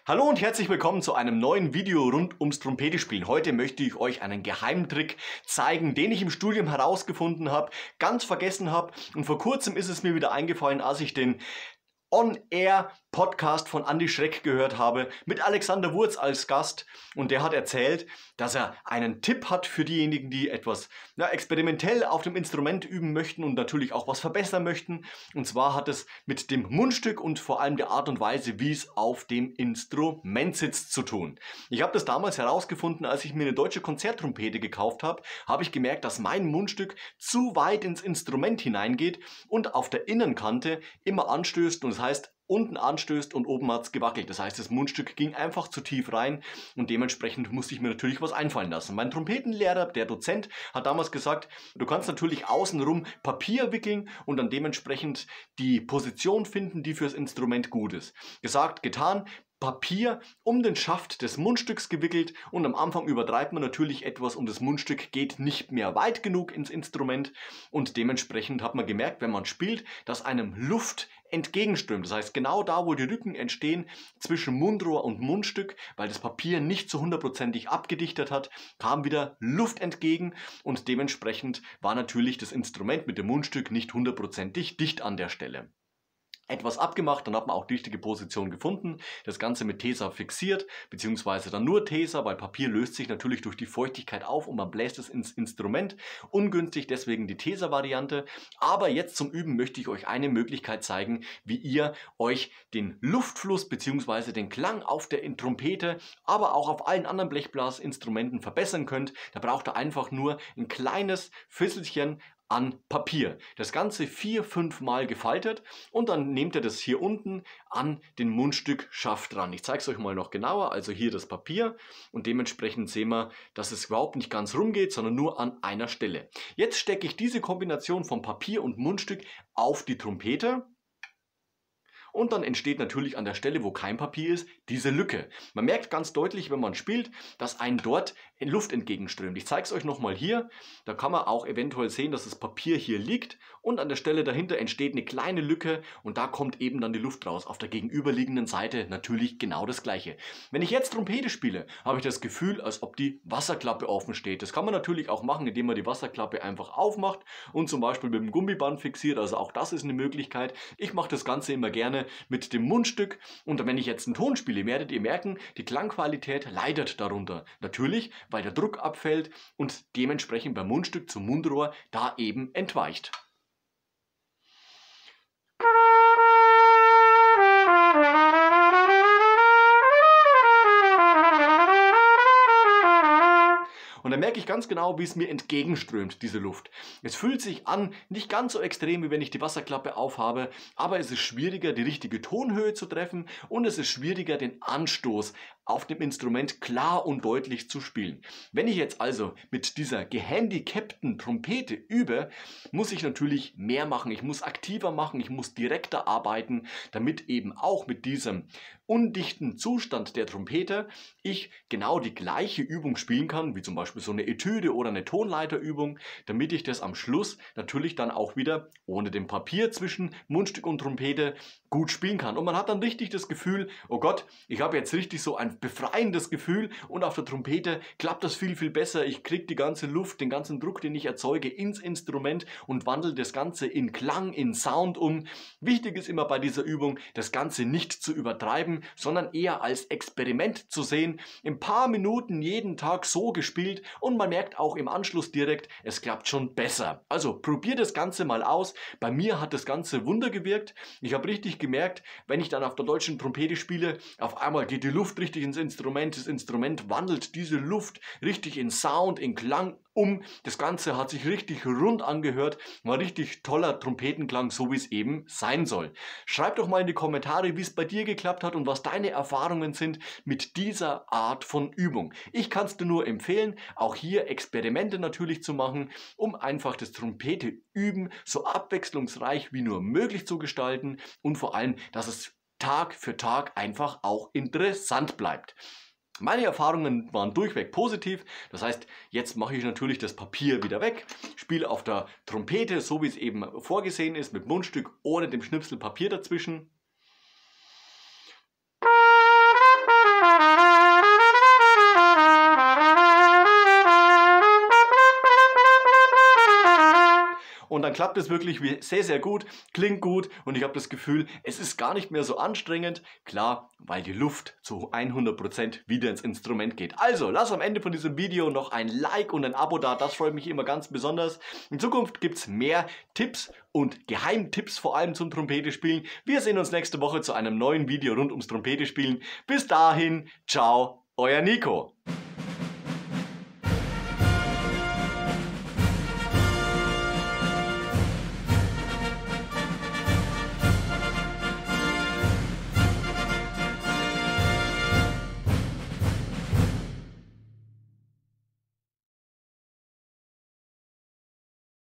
Hallo und herzlich willkommen zu einem neuen Video rund ums Trompetespielen. Heute möchte ich euch einen Geheimtrick zeigen, den ich im Studium herausgefunden habe, ganz vergessen habe, und vor kurzem ist es mir wieder eingefallen, als ich den On-Air-Podcast von Andy Schreck gehört habe, mit Alexander Wurz als Gast, und der hat erzählt, dass er einen Tipp hat für diejenigen, die etwas experimentell auf dem Instrument üben möchten und natürlich auch was verbessern möchten. Und zwar hat es mit dem Mundstück und vor allem der Art und Weise, wie es auf dem Instrument sitzt, zu tun. Ich habe das damals herausgefunden, als ich mir eine deutsche Konzerttrompete gekauft habe, habe ich gemerkt, dass mein Mundstück zu weit ins Instrument hineingeht und auf der Innenkante immer anstößt, und das heißt, unten anstößt und oben hat es gewackelt. Das heißt, das Mundstück ging einfach zu tief rein und dementsprechend musste ich mir natürlich was einfallen lassen. Mein Trompetenlehrer, der Dozent, hat damals gesagt, du kannst natürlich außenrum Papier wickeln und dann dementsprechend die Position finden, die fürs Instrument gut ist. Gesagt, getan. Papier um den Schaft des Mundstücks gewickelt, und am Anfang übertreibt man natürlich etwas und das Mundstück geht nicht mehr weit genug ins Instrument, und dementsprechend hat man gemerkt, wenn man spielt, dass einem Luft entgegenströmt. Das heißt, genau da, wo die Lücken entstehen zwischen Mundrohr und Mundstück, weil das Papier nicht zu 100%ig abgedichtet hat, kam wieder Luft entgegen, und dementsprechend war natürlich das Instrument mit dem Mundstück nicht 100%ig dicht an der Stelle. Etwas abgemacht, dann hat man auch die richtige Position gefunden, das Ganze mit Tesa fixiert, beziehungsweise dann nur Tesa, weil Papier löst sich natürlich durch die Feuchtigkeit auf und man bläst es ins Instrument. Ungünstig, deswegen die Tesa-Variante. Aber jetzt zum Üben möchte ich euch eine Möglichkeit zeigen, wie ihr euch den Luftfluss beziehungsweise den Klang auf der Trompete, aber auch auf allen anderen Blechblasinstrumenten verbessern könnt. Da braucht ihr einfach nur ein kleines Fisselchen an Papier. Das Ganze 4-5 Mal gefaltet, und dann nehmt ihr das hier unten an den Mundstückschaft dran. Ich zeige es euch mal noch genauer. Also hier das Papier, und dementsprechend sehen wir, dass es überhaupt nicht ganz rumgeht, sondern nur an einer Stelle. Jetzt stecke ich diese Kombination von Papier und Mundstück auf die Trompete. Und dann entsteht natürlich an der Stelle, wo kein Papier ist, diese Lücke. Man merkt ganz deutlich, wenn man spielt, dass einem dort Luft entgegenströmt. Ich zeige es euch nochmal hier. Da kann man auch eventuell sehen, dass das Papier hier liegt, und an der Stelle dahinter entsteht eine kleine Lücke, und da kommt eben dann die Luft raus. Auf der gegenüberliegenden Seite natürlich genau das Gleiche. Wenn ich jetzt Trompete spiele, habe ich das Gefühl, als ob die Wasserklappe offen steht. Das kann man natürlich auch machen, indem man die Wasserklappe einfach aufmacht und zum Beispiel mit dem Gummiband fixiert. Also auch das ist eine Möglichkeit. Ich mache das Ganze immer gerne mit dem Mundstück, und wenn ich jetzt einen Ton spiele, werdet ihr merken, die Klangqualität leidet darunter. Natürlich, weil der Druck abfällt und dementsprechend beim Mundstück zum Mundrohr da eben entweicht. Und da merke ich ganz genau, wie es mir entgegenströmt, diese Luft. Es fühlt sich an, nicht ganz so extrem, wie wenn ich die Wasserklappe aufhabe, aber es ist schwieriger, die richtige Tonhöhe zu treffen, und es ist schwieriger, den Anstoß auf dem Instrument klar und deutlich zu spielen. Wenn ich jetzt also mit dieser gehandicapten Trompete übe, muss ich natürlich mehr machen. Ich muss aktiver machen, ich muss direkter arbeiten, damit eben auch mit diesem undichten Zustand der Trompete ich genau die gleiche Übung spielen kann, wie zum Beispiel so eine Etüde oder eine Tonleiterübung, damit ich das am Schluss natürlich dann auch wieder ohne dem Papier zwischen Mundstück und Trompete gut spielen kann. Und man hat dann richtig das Gefühl, oh Gott, ich habe jetzt richtig so ein befreiendes Gefühl, und auf der Trompete klappt das viel, viel besser. Ich kriege die ganze Luft, den ganzen Druck, den ich erzeuge, ins Instrument und wandle das Ganze in Klang, in Sound um. Wichtig ist immer bei dieser Übung, das Ganze nicht zu übertreiben, sondern eher als Experiment zu sehen. In ein paar Minuten jeden Tag so gespielt, und man merkt auch im Anschluss direkt, es klappt schon besser. Also probiert das Ganze mal aus. Bei mir hat das Ganze Wunder gewirkt. Ich habe richtig gemerkt, wenn ich dann auf der deutschen Trompete spiele, auf einmal geht die Luft richtig ins Instrument. Das Instrument wandelt diese Luft richtig in Sound, in Klang um. Das Ganze hat sich richtig rund angehört, war richtig toller Trompetenklang, so wie es eben sein soll. Schreib doch mal in die Kommentare, wie es bei dir geklappt hat und was deine Erfahrungen sind mit dieser Art von Übung. Ich kann es dir nur empfehlen, auch hier Experimente natürlich zu machen, um einfach das Trompete üben so abwechslungsreich wie nur möglich zu gestalten, und vor allem, dass es Tag für Tag einfach auch interessant bleibt. Meine Erfahrungen waren durchweg positiv, das heißt, jetzt mache ich natürlich das Papier wieder weg, spiele auf der Trompete, so wie es eben vorgesehen ist, mit Mundstück ohne dem Schnipsel Papier dazwischen. dann klappt es wirklich sehr, sehr gut, klingt gut und ich habe das Gefühl, es ist gar nicht mehr so anstrengend. Klar, weil die Luft zu 100% wieder ins Instrument geht. Also, lass am Ende von diesem Video noch ein Like und ein Abo da, das freut mich immer ganz besonders. In Zukunft gibt es mehr Tipps und Geheimtipps vor allem zum Trompete spielen. Wir sehen uns nächste Woche zu einem neuen Video rund ums Trompete spielen. Bis dahin, ciao, euer Nico.